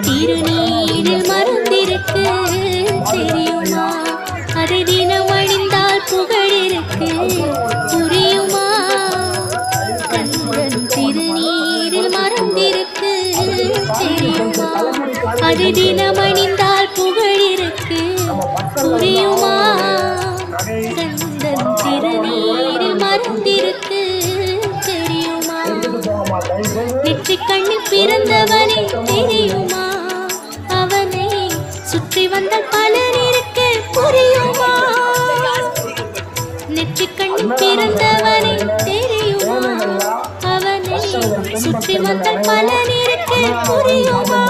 திருநீரில் மருந்திருக்கு தெரியுமா? அதை தினம் அணிந்தால் புகழிருக்கு புரியுமா? கந்தன் திருநீரில் மருந்திருக்கு தெரியுமா? அதை தினம் அணிந்தால் புகழிருக்கு புரியுமா? கந்தன் திருநீரில் மருந்திருக்கு தெரியுமா? நெற்றிக் கண்ணில் பிறந்தவனே தெரியுமா? அவனை சுற்றி வந்த பலன் இருக்கு புரியுமா? நெற்றிக் கண்ணில் பிறந்தவனே தெரியுமா? அவனை சுற்றி வந்த பலன் இருக்கு புரியுமா?